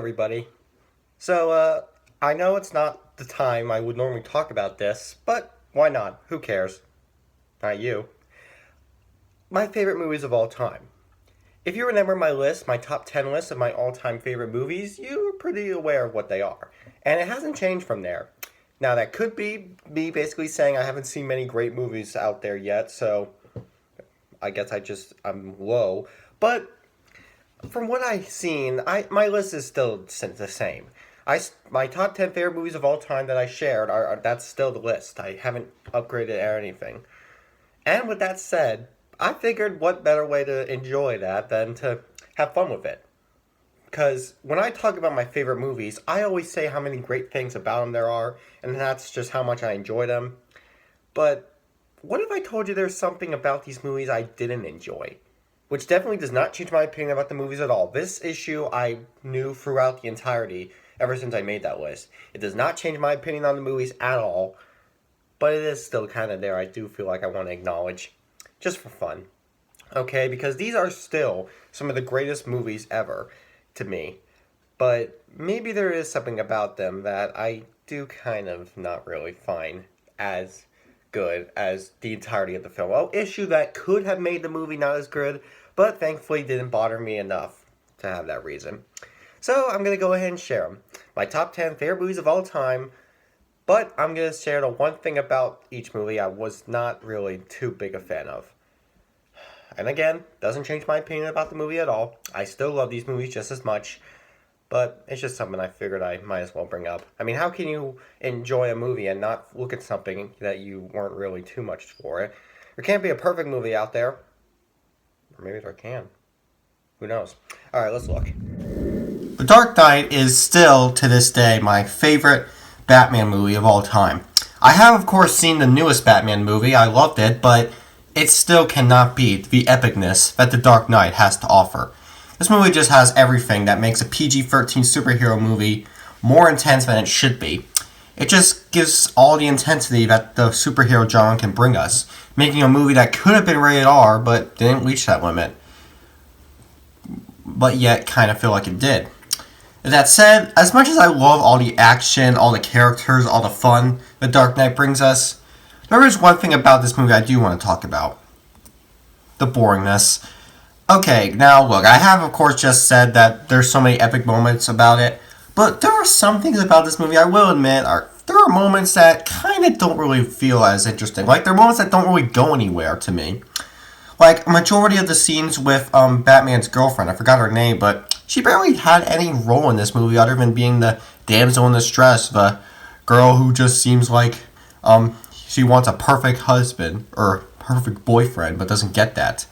everybody. I know it's not the time I would normally talk about this, but why not? Who cares? Not you. My favorite movies of all time. If you remember my list, my top 10 list of my all-time favorite movies, you're pretty aware of what they are. And it hasn't changed from there. Now, that could be me basically saying I haven't seen many great movies out there yet, so I guess I'm low. But from what I've seen, my list is still the same. My top 10 favorite movies of all time that I shared that's still the list. I haven't upgraded or anything. And with that said, I figured what better way to enjoy that than to have fun with it. Because when I talk about my favorite movies, I always say how many great things about them there are, and that's just how much I enjoy them. But what if I told you there's something about these movies I didn't enjoy? Which definitely does not change my opinion about the movies at all. This issue I knew throughout the entirety, ever since I made that list. It does not change my opinion on the movies at all, but it is still kind of there. I do feel like I want to acknowledge, just for fun. Okay, because these are still some of the greatest movies ever to me. But maybe there is something about them that I do kind of not really find as good as the entirety of the film. An issue that could have made the movie not as good, but thankfully didn't bother me enough to have that reason. So I'm going to go ahead and share them. My top 10 favorite movies of all time, but I'm going to share the one thing about each movie I was not really too big a fan of. And again, doesn't change my opinion about the movie at all. I still love these movies just as much, but it's just something I figured I might as well bring up. I mean, how can you enjoy a movie and not look at something that you weren't really too much for it? There can't be a perfect movie out there. Or maybe there can. Who knows? Alright, let's look. The Dark Knight is still, to this day, my favorite Batman movie of all time. I have, of course, seen the newest Batman movie. I loved it, but it still cannot beat the epicness that The Dark Knight has to offer. This movie just has everything that makes a PG-13 superhero movie more intense than it should be. It just gives all the intensity that the superhero genre can bring us, making a movie that could have been rated R, but didn't reach that limit, but yet kind of feel like it did. That said, as much as I love all the action, all the characters, all the fun The Dark Knight brings us, there is one thing about this movie I do want to talk about. The boringness. Okay, now look, I have of course just said that there's so many epic moments about it, but there are some things about this movie I will admit there are moments that kind of don't really feel as interesting. Like, there are moments that don't really go anywhere to me. Like, a majority of the scenes with Batman's girlfriend, I forgot her name, but she barely had any role in this movie other than being the damsel in distress, the girl who just seems like she wants a perfect husband, or perfect boyfriend, but doesn't get that.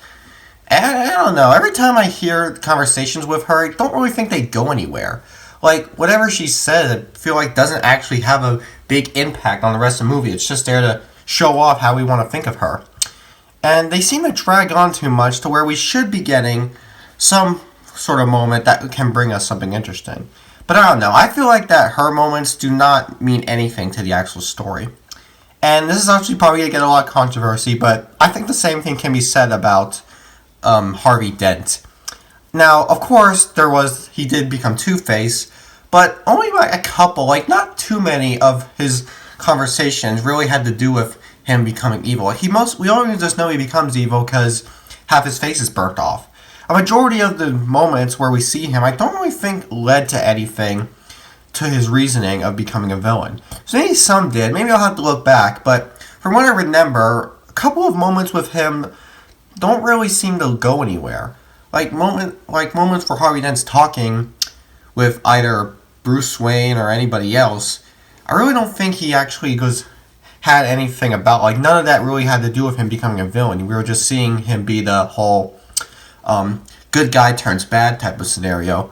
And I don't know, every time I hear conversations with her, I don't really think they go anywhere. Like, whatever she says, I feel like doesn't actually have a big impact on the rest of the movie. It's just there to show off how we want to think of her. And they seem to drag on too much to where we should be getting some sort of moment that can bring us something interesting. But I don't know, I feel like that her moments do not mean anything to the actual story. And this is actually probably going to get a lot of controversy, but I think the same thing can be said about Harvey Dent. Now, of course, he did become Two-Face, but only by a couple, like not too many of his conversations really had to do with him becoming evil. We only just know he becomes evil because half his face is burnt off. A majority of the moments where we see him, I don't really think led to anything to his reasoning of becoming a villain. So maybe some did, maybe I'll have to look back, but from what I remember, a couple of moments with him don't really seem to go anywhere. Like moments where Harvey Dent's talking with either Bruce Wayne or anybody else, I really don't think he actually had anything about, like, none of that really had to do with him becoming a villain. We were just seeing him be the whole good guy turns bad type of scenario.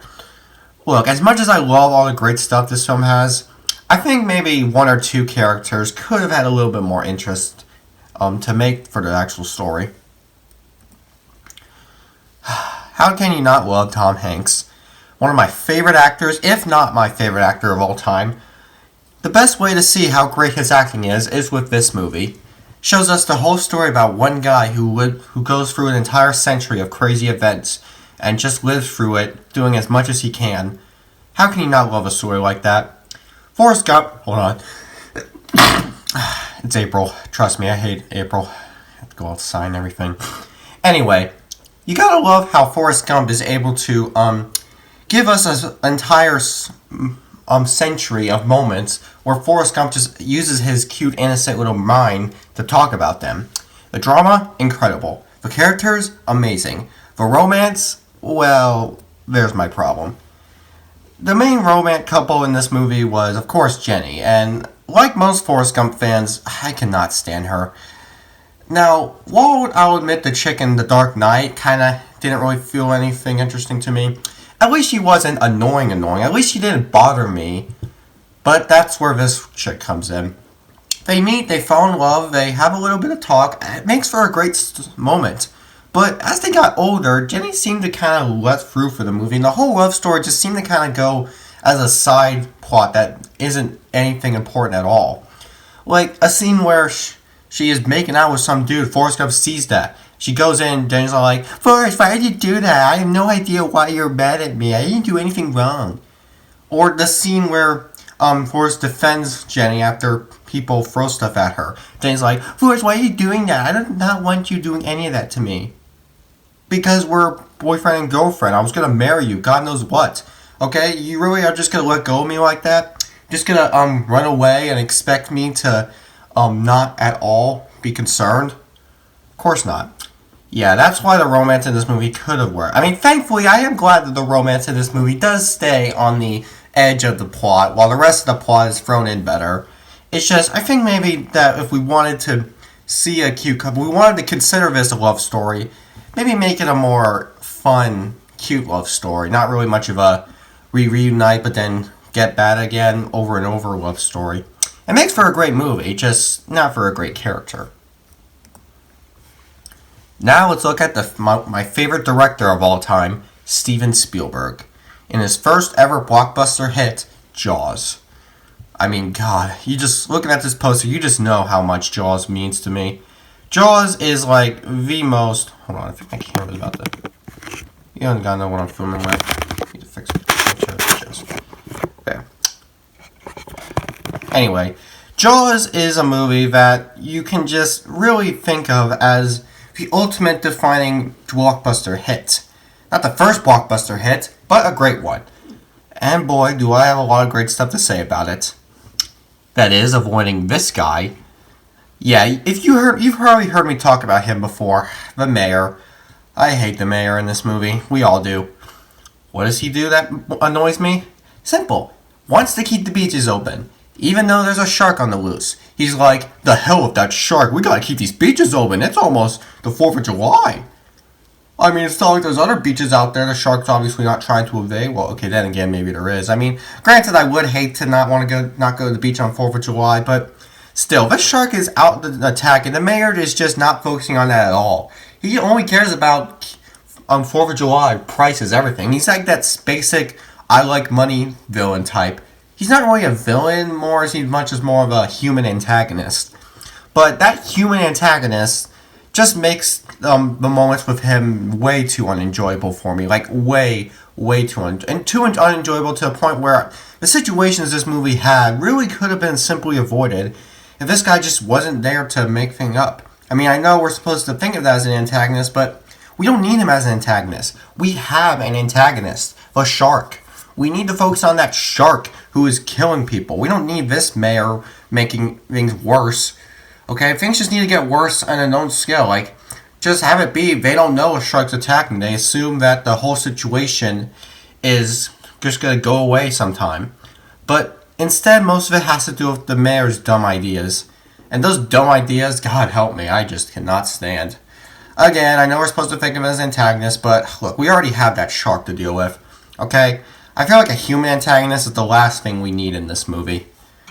Look, as much as I love all the great stuff this film has, I think maybe one or two characters could have had a little bit more interest to make for the actual story. How can you not love Tom Hanks? One of my favorite actors, if not my favorite actor of all time. The best way to see how great his acting is with this movie. Shows us the whole story about one guy who goes through an entire century of crazy events and just lives through it, doing as much as he can. How can you not love a story like that? Forrest Gump, hold on. It's April. Trust me, I hate April. I have to go outside and everything. Anyway, you gotta love how Forrest Gump is able to give us an entire century of moments where Forrest Gump just uses his cute, innocent little mind to talk about them. The drama, incredible. The characters, amazing. The romance, well, there's my problem. The main romance couple in this movie was, of course, Jenny, and like most Forrest Gump fans, I cannot stand her. Now, while I'll admit the chick in The Dark Knight kinda didn't really feel anything interesting to me, at least she wasn't annoying. At least she didn't bother me. But that's where this chick comes in. They meet, they fall in love, they have a little bit of talk, and it makes for a great moment. But as they got older, Jenny seemed to kind of let through for the movie, and the whole love story just seemed to kind of go as a side plot that isn't anything important at all. Like a scene where she is making out with some dude, Forrest Gump sees that. She goes in, Jenny's all like, Forrest, why did you do that? I have no idea why you're mad at me. I didn't do anything wrong. Or the scene where Forrest defends Jenny after people throw stuff at her. Jenny's like, Forrest, why are you doing that? I do not want you doing any of that to me. Because we're boyfriend and girlfriend. I was going to marry you. God knows what. Okay? You really are just going to let go of me like that? Just going to run away and expect me to not at all be concerned? Of course not. Yeah, that's why the romance in this movie could have worked. I mean, thankfully, I am glad that the romance in this movie does stay on the edge of the plot, while the rest of the plot is thrown in better. It's just, I think maybe that if we wanted to see a cute couple, we wanted to consider this a love story, maybe make it a more fun, cute love story. Not really much of a reunite, but then get bad again over and over love story. It makes for a great movie, just not for a great character. Now let's look at my favorite director of all time, Steven Spielberg. In his first ever blockbuster hit, Jaws. I mean, God, you just, looking at this poster, you just know how much Jaws means to me. Jaws is like the most, hold on, I think my camera's about to, you don't gotta know what I'm filming with. I need to fix pictures. There. Anyway, Jaws is a movie that you can just really think of as the ultimate defining blockbuster hit. Not the first blockbuster hit, but a great one. And boy, do I have a lot of great stuff to say about it. That is, avoiding this guy. Yeah, you've probably heard me talk about him before. The mayor. I hate the mayor in this movie. We all do. What does he do that annoys me? Simple. Wants to keep the beaches open. Even though there's a shark on the loose. He's like, the hell with that shark. We gotta keep these beaches open. It's almost the 4th of July. I mean, it's not like there's other beaches out there. The shark's obviously not trying to evade. Well, okay, then again, maybe there is. I mean, granted, I would hate to not go to the beach on 4th of July, but still, this shark is out to attack, and the mayor is just not focusing on that at all. He only cares about 4th of July, prices, everything. He's like that basic, I like money villain type. He's not really a villain, more as much as more of a human antagonist. But that human antagonist just makes the moments with him way too unenjoyable for me. Like, way too unenjoyable to a point where the situations this movie had really could have been simply avoided if this guy just wasn't there to make things up. I mean, I know we're supposed to think of that as an antagonist, but we don't need him as an antagonist. We have an antagonist, the shark. We need to focus on that shark who is killing people. We don't need this mayor making things worse. Okay, things just need to get worse on a known scale. Like, just have it be, they don't know a shark's attacking. They assume that the whole situation is just going to go away sometime. But instead, most of it has to do with the mayor's dumb ideas. And those dumb ideas, God help me, I just cannot stand. Again, I know we're supposed to think of it as antagonist, but look, we already have that shark to deal with. Okay? I feel like a human antagonist is the last thing we need in this movie.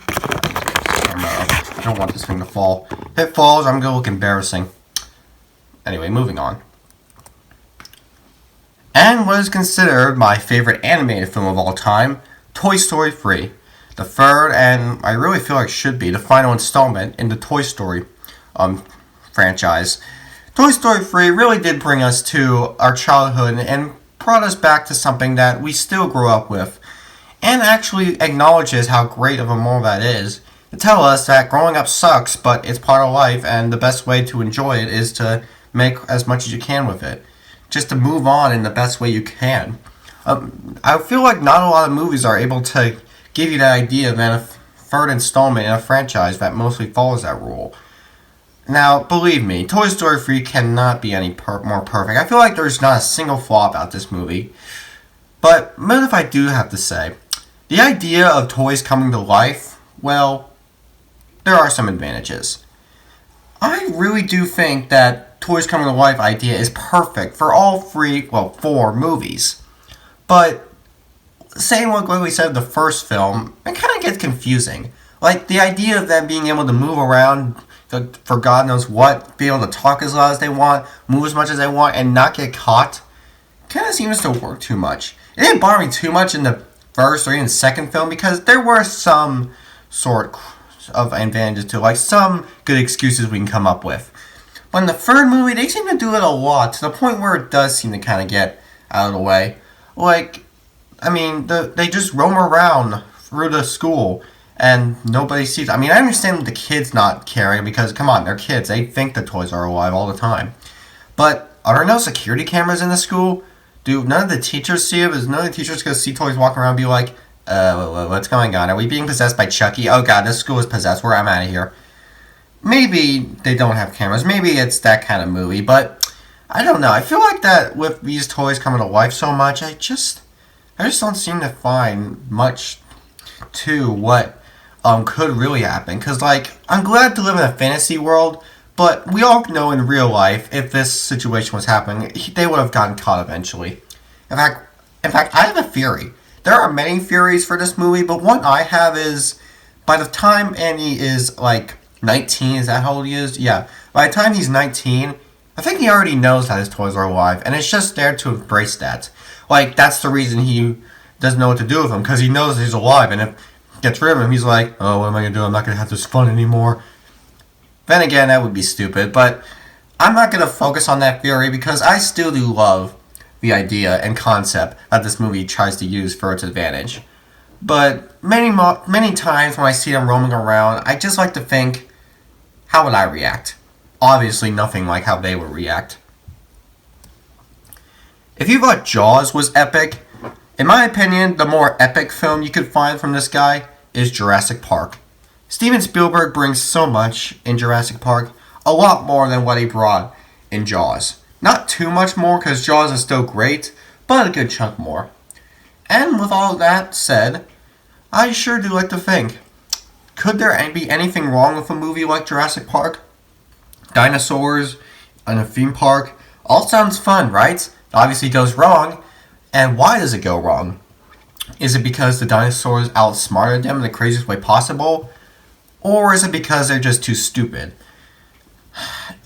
I don't want this thing to fall. If it falls, I'm going to look embarrassing. Anyway, moving on. And what is considered my favorite animated film of all time, Toy Story 3. The third, and I really feel like should be, the final installment in the Toy Story franchise. Toy Story 3 really did bring us to our childhood and brought us back to something that we still grew up with. and actually acknowledges how great of a moral that is to tell us that growing up sucks, but it's part of life, and the best way to enjoy it is to make as much as you can with it. Just to move on in the best way you can. I feel like not a lot of movies are able to give you that idea of a third installment in a franchise that mostly follows that rule. Now, believe me, Toy Story 3 cannot be any more perfect. I feel like there's not a single flaw about this movie. But what if I do have to say, the idea of toys coming to life, well, there are some advantages. I really do think that toys coming to life idea is perfect for all four movies. But saying what we said in the first film, it kind of gets confusing. Like, the idea of them being able to move around for God knows what, be able to talk as loud as they want, move as much as they want, and not get caught, kind of seems to work too much. It didn't bother me too much in the first or even second film because there were some sort of advantages to, like some good excuses we can come up with. But in the third movie, they seem to do it a lot to the point where it does seem to kind of get out of the way. Like, I mean, they just roam around through the school and nobody sees. I mean, I understand the kids not caring because, come on, they're kids. They think the toys are alive all the time. But are there no security cameras in the school? Do none of the teachers see it? Is none of the teachers going to see toys walking around and be like, what's going on? Are we being possessed by Chucky? Oh god, this school is possessed. I'm out of here. Maybe they don't have cameras. Maybe it's that kind of movie. But I don't know. I feel like that with these toys coming to life so much, I just don't seem to find much to what could really happen. Because, like, I'm glad to live in a fantasy world, but we all know in real life, if this situation was happening, they would have gotten caught eventually. In fact, I have a theory. There are many theories for this movie, but one I have is, by the time Andy is, like, 19, is that how old he is? Yeah. By the time he's 19, I think he already knows that his toys are alive, and it's just there to embrace that. Like, that's the reason he doesn't know what to do with them, because he knows he's alive, and if he gets rid of him, he's like, oh, what am I going to do? I'm not going to have this fun anymore. Then again, that would be stupid, but I'm not going to focus on that theory because I still do love the idea and concept that this movie tries to use for its advantage. But many times when I see them roaming around, I just like to think, how would I react? Obviously nothing like how they would react. If you thought Jaws was epic, in my opinion, the more epic film you could find from this guy is Jurassic Park. Steven Spielberg brings so much in Jurassic Park, a lot more than what he brought in Jaws. Not too much more, because Jaws is still great, but a good chunk more. And with all that said, I sure do like to think, could there be anything wrong with a movie like Jurassic Park? Dinosaurs in a theme park, all sounds fun, right? It obviously goes wrong, and why does it go wrong? Is it because the dinosaurs outsmarted them in the craziest way possible? Or is it because they're just too stupid?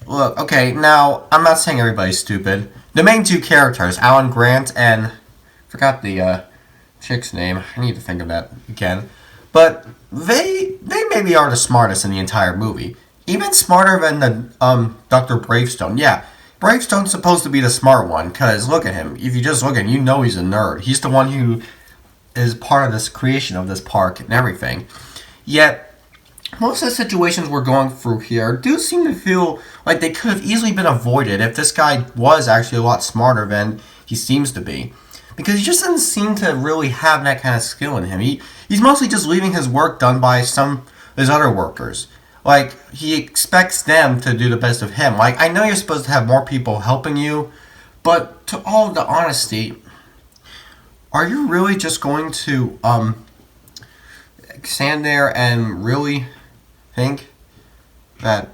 Look, okay, now, I'm not saying everybody's stupid. The main two characters, Alan Grant and... forgot the chick's name. I need to think of that again. But they maybe are the smartest in the entire movie. Even smarter than the Dr. Bravestone. Yeah, Bravestone's supposed to be the smart one, because look at him. If you just look at him, you know he's a nerd. He's the one who is part of this creation of this park and everything. Yet... most of the situations we're going through here do seem to feel like they could have easily been avoided if this guy was actually a lot smarter than he seems to be. Because he just doesn't seem to really have that kind of skill in him. He's mostly just leaving his work done by some of his other workers. Like, he expects them to do the best of him. Like, I know you're supposed to have more people helping you, but to all the honesty, are you really just going to stand there and really think that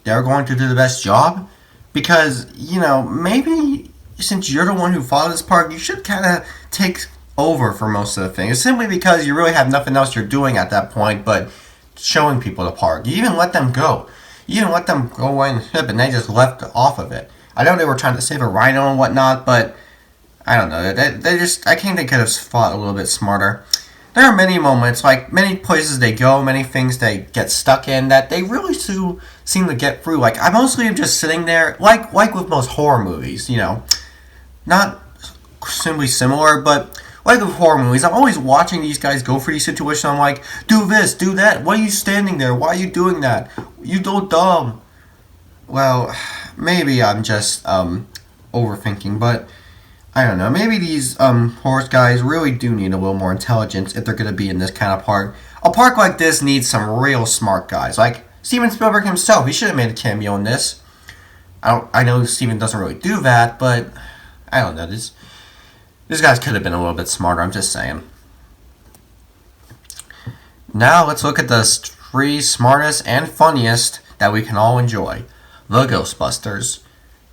they're going to do the best job? Because, you know, maybe since you're the one who followed this park, you should kind of take over for most of the things. Simply because you really have nothing else you're doing at that point but showing people the park. You even let them go. You even let them go in and they just left off of it. I know they were trying to save a rhino and whatnot, but I don't know. They just, I think they could have fought a little bit smarter. There are many moments, like many places they go, many things they get stuck in that they really do seem to get through. Like, I mostly am just sitting there, like with most horror movies, you know, not simply similar, but Like with horror movies, I'm always watching these guys go for these situations. I'm like, do this, do that. Why are you standing there? Why are you doing that? You so dumb. Well, maybe I'm just overthinking, but I don't know. Maybe these horse guys really do need a little more intelligence if they're going to be in this kind of park. A park like this needs some real smart guys, like Steven Spielberg himself. He should have made a cameo in this. I know Steven doesn't really do that, but I don't know. These guys could have been a little bit smarter. I'm just saying. Now let's look at the three smartest and funniest that we can all enjoy. The Ghostbusters.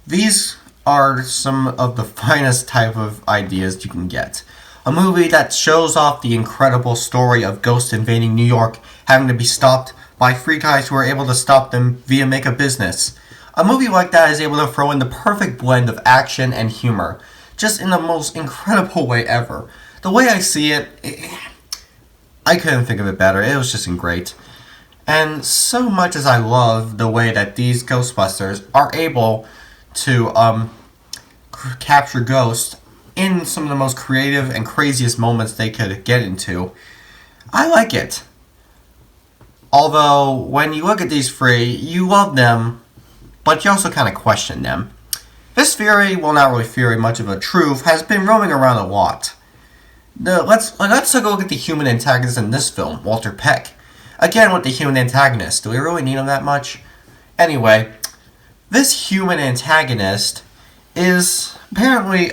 These are some of the finest type of ideas you can get. A movie that shows off the incredible story of ghosts invading New York, having to be stopped by three guys who are able to stop them via make a business. A movie like that is able to throw in the perfect blend of action and humor, just in the most incredible way ever. The way I see it, I couldn't think of it better. It was just great. And so much as I love the way that these Ghostbusters are able to capture ghosts in some of the most creative and craziest moments they could get into, I like it. Although, when you look at these three, you love them, but you also kind of question them. This theory, well, not really theory, much of a truth, has been roaming around a lot. Let's take a look at the human antagonist in this film, Walter Peck. Again, with the human antagonist, do we really need him that much? Anyway, this human antagonist is apparently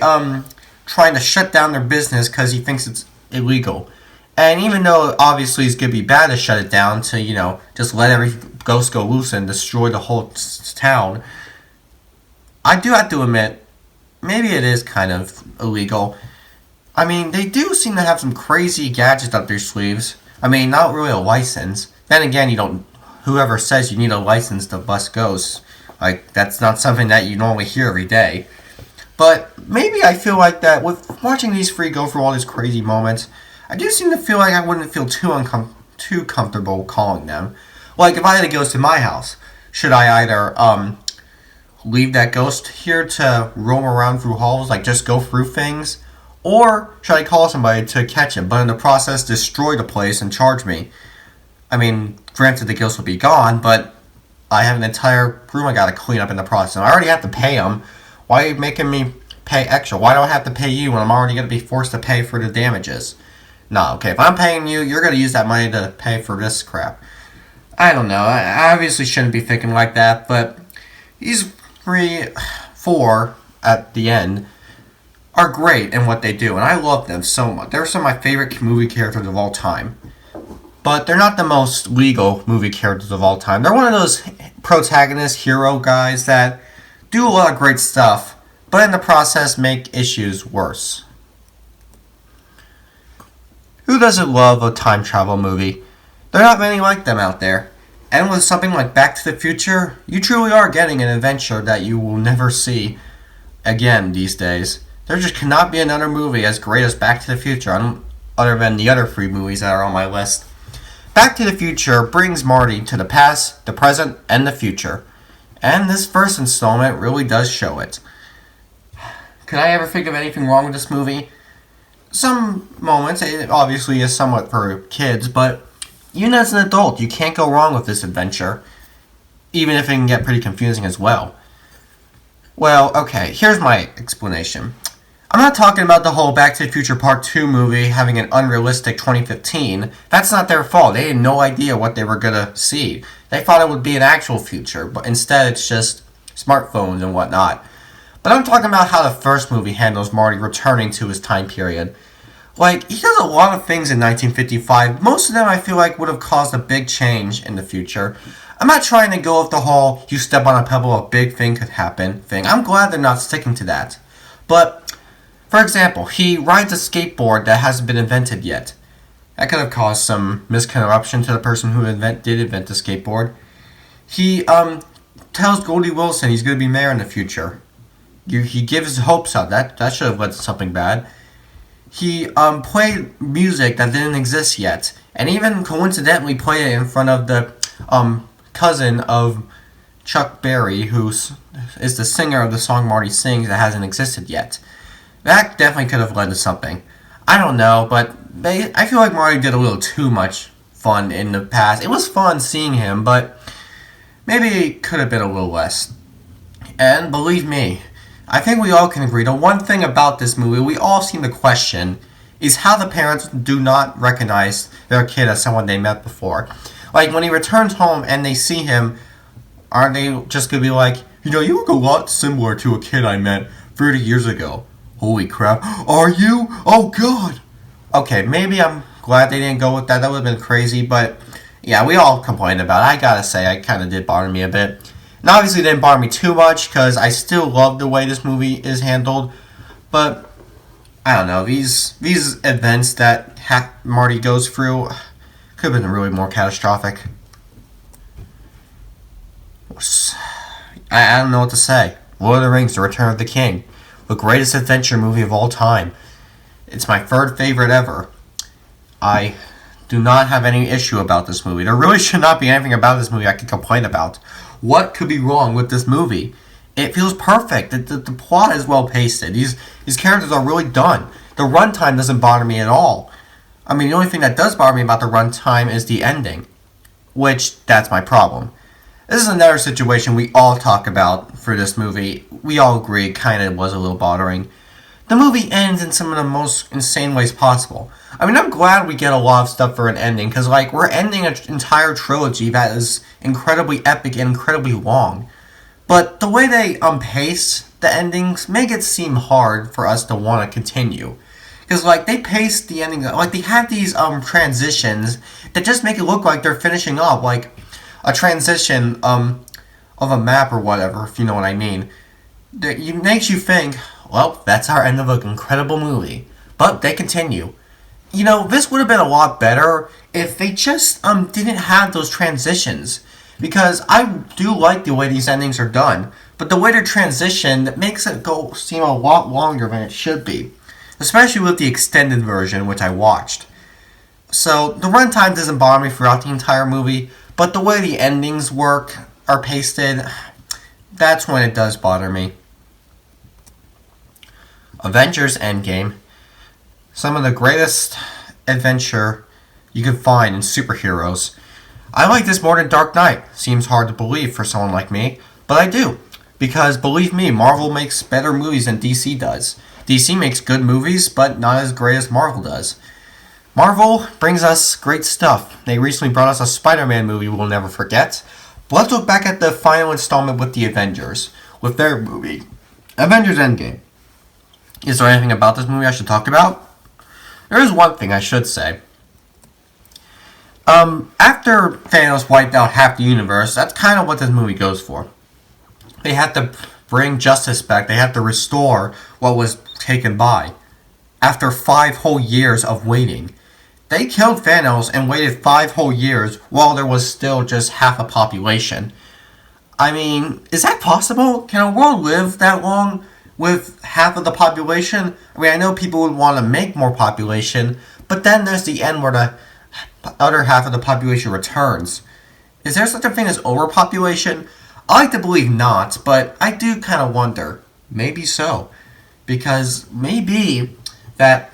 trying to shut down their business because he thinks it's illegal. And even though obviously it's going to be bad to shut it down, to, just let every ghost go loose and destroy the whole town, I do have to admit, maybe it is kind of illegal. I mean, they do seem to have some crazy gadgets up their sleeves. I mean, not really a license. Then again, whoever says you need a license to bust ghosts, like, that's not something that you normally hear every day. But maybe I feel like that with watching these three go through all these crazy moments, I do seem to feel like I wouldn't feel too comfortable calling them. Like, if I had a ghost in my house, should I either leave that ghost here to roam around through halls, like just go through things, or should I call somebody to catch him, but in the process destroy the place and charge me? I mean, granted the ghost will be gone, but I have an entire room I gotta clean up in the process. I already have to pay him. Why are you making me pay extra? Why do I have to pay you when I'm already gonna be forced to pay for the damages? No, okay, if I'm paying you, you're gonna use that money to pay for this crap. I don't know. I obviously shouldn't be thinking like that, but these four at the end are great in what they do, and I love them so much. They're some of my favorite movie characters of all time. But they're not the most legal movie characters of all time. They're one of those protagonist hero guys that do a lot of great stuff, but in the process make issues worse. Who doesn't love a time travel movie? There are not many like them out there. And with something like Back to the Future, you truly are getting an adventure that you will never see again these days. There just cannot be another movie as great as Back to the Future, other than the other three movies that are on my list. Back to the Future brings Marty to the past, the present, and the future. And this first installment really does show it. Could I ever think of anything wrong with this movie? Some moments, it obviously is somewhat for kids, but even as an adult, you can't go wrong with this adventure, even if it can get pretty confusing as well. Well, okay, here's my explanation. I'm not talking about the whole Back to the Future Part 2 movie having an unrealistic 2015. That's not their fault. They had no idea what they were going to see. They thought it would be an actual future, but instead it's just smartphones and whatnot. But I'm talking about how the first movie handles Marty returning to his time period. Like, he does a lot of things in 1955. Most of them I feel like would have caused a big change in the future. I'm not trying to go with the whole you step on a pebble, a big thing could happen thing. I'm glad they're not sticking to that. But for example, he rides a skateboard that hasn't been invented yet. That could have caused some misconception to the person who did invent the skateboard. He tells Goldie Wilson he's going to be mayor in the future. He gives his hopes up. That should have led to something bad. He played music that didn't exist yet, and even coincidentally played it in front of the cousin of Chuck Berry, who is the singer of the song Marty Sings that hasn't existed yet. That definitely could have led to something. I don't know, but I feel like Marty did a little too much fun in the past. It was fun seeing him, but maybe it could have been a little less. And believe me, I think we all can agree the one thing about this movie we all seem to question is how the parents do not recognize their kid as someone they met before. Like when he returns home and they see him, aren't they just gonna be like, you look a lot similar to a kid I met 30 years ago. Holy crap. Are you? Oh god. Okay, maybe I'm glad they didn't go with that. That would have been crazy, but yeah, we all complained about it. I gotta say, it kind of did bother me a bit. And obviously, it didn't bother me too much because I still love the way this movie is handled. But I don't know, these events that Marty goes through could have been really more catastrophic. I don't know what to say. Lord of the Rings: The Return of the King, the greatest adventure movie of all time. It's my third favorite ever. I do not have any issue about this movie. There really should not be anything about this movie I could complain about. What could be wrong with this movie? It feels perfect. The plot is well pasted. These characters are really done. The runtime doesn't bother me at all. I mean, the only thing that does bother me about the runtime is the ending, which that's my problem. This is another situation we all talk about for this movie. We all agree it kind of was a little bothering. The movie ends in some of the most insane ways possible. I mean, I'm glad we get a lot of stuff for an ending, because, like, we're ending an entire trilogy that is incredibly epic and incredibly long. But the way they pace the endings make it seem hard for us to want to continue. Because, like, they pace the ending, like, they have these transitions that just make it look like they're finishing up, like a transition of a map or whatever, if you know what I mean. It makes you think, well, that's our end of an incredible movie. But they continue. This would have been a lot better if they just didn't have those transitions. Because I do like the way these endings are done, but the way they're transitioned makes it seem a lot longer than it should be. Especially with the extended version, which I watched. So, the runtime doesn't bother me throughout the entire movie, but the way the endings are pasted, that's when it does bother me. Avengers Endgame. Some of the greatest adventure you could find in superheroes. I like this more than Dark Knight. Seems hard to believe for someone like me, but I do. Because believe me, Marvel makes better movies than DC does. DC makes good movies, but not as great as Marvel does. Marvel brings us great stuff. They recently brought us a Spider-Man movie we'll never forget. But let's look back at the final installment with the Avengers, with their movie, Avengers Endgame. Is there anything about this movie I should talk about? There is one thing I should say. After Thanos wiped out half the universe, that's kind of what this movie goes for. They had to bring justice back. They had to restore what was taken by. After 5 whole years of waiting. They killed Thanos and waited 5 whole years while there was still just half a population. I mean, is that possible? Can a world live that long with half of the population? I mean, I know people would want to make more population, but then there's the end where the other half of the population returns. Is there such a thing as overpopulation? I like to believe not, but I do kind of wonder. Maybe so. Because maybe that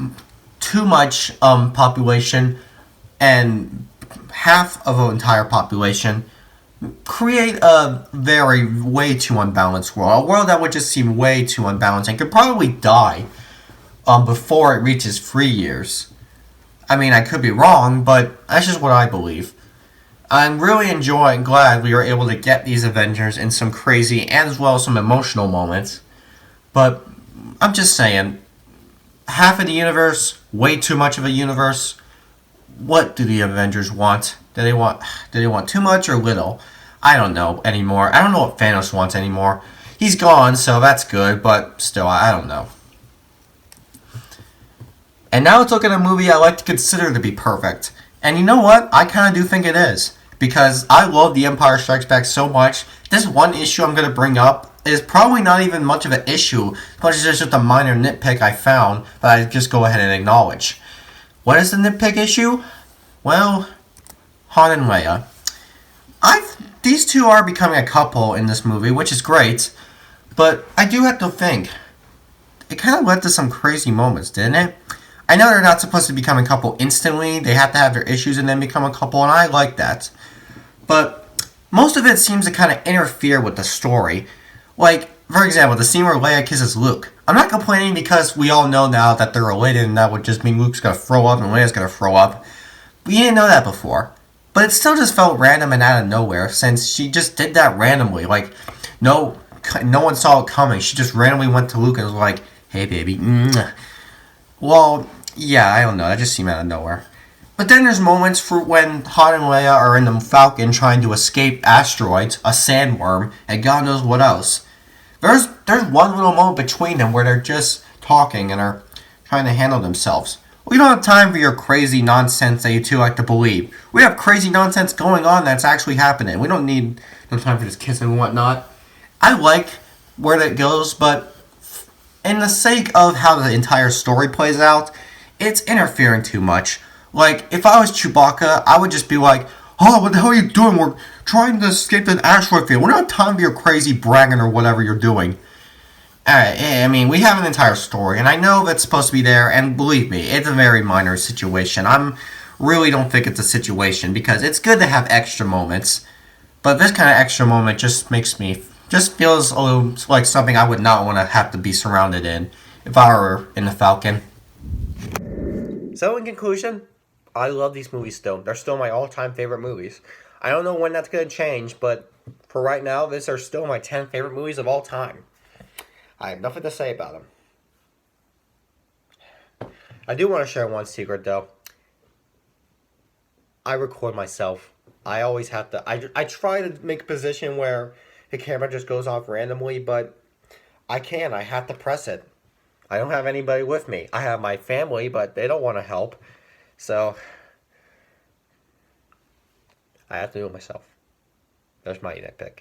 too much population and half of an entire population create a way too unbalanced world. A world that would just seem way too unbalanced and could probably die before it reaches 3 years. I mean, I could be wrong, but that's just what I believe. I'm really glad we were able to get these Avengers in some crazy and as well as some emotional moments. But I'm just saying, half of the universe, way too much of a universe. What do the Avengers want? Do they want too much or little? I don't know anymore. I don't know what Thanos wants anymore. He's gone, so that's good, but still, I don't know. And now let's look at a movie I like to consider to be perfect. And you know what? I kind of do think it is. Because I love The Empire Strikes Back so much. This one issue I'm going to bring up is probably not even much of an issue, but it's just a minor nitpick I found that I just go ahead and acknowledge. What is the nitpick issue? Well, Han and Leia. These two are becoming a couple in this movie, which is great, but I do have to think. It kind of led to some crazy moments, didn't it? I know they're not supposed to become a couple instantly. They have to have their issues and then become a couple, and I like that. But most of it seems to kind of interfere with the story. Like, for example, the scene where Leia kisses Luke. I'm not complaining because we all know now that they're related and that would just mean Luke's gonna throw up and Leia's gonna throw up. We didn't know that before. But it still just felt random and out of nowhere since she just did that randomly. Like, no, no one saw it coming. She just randomly went to Luke and was like, "Hey, baby." Well, yeah, I don't know. That just seemed out of nowhere. But then there's moments for when Han and Leia are in the Falcon trying to escape asteroids, a sandworm, and God knows what else. There's one little moment between them where they're just talking and are trying to handle themselves. We don't have time for your crazy nonsense that you two like to believe. We have crazy nonsense going on that's actually happening. We don't need no time for this kissing and whatnot. I like where that goes, but in the sake of how the entire story plays out, it's interfering too much. Like, if I was Chewbacca, I would just be like, "Oh, what the hell are you doing? We're trying to escape the asteroid field. We don't have time for your crazy bragging or whatever you're doing." I mean, we have an entire story, and I know that's supposed to be there, and believe me, it's a very minor situation. I'm really don't think it's a situation, because it's good to have extra moments, but this kind of extra moment just feels a little like something I would not want to have to be surrounded in if I were in the Falcon. So, in conclusion, I love these movies still. They're still my all time favorite movies. I don't know when that's going to change, but for right now, these are still my 10 favorite movies of all time. I have nothing to say about them. I do want to share one secret, though. I record myself. I always have to. I try to make a position where the camera just goes off randomly, but I can't. I have to press it. I don't have anybody with me. I have my family, but they don't want to help. So I have to do it myself. There's my nitpick.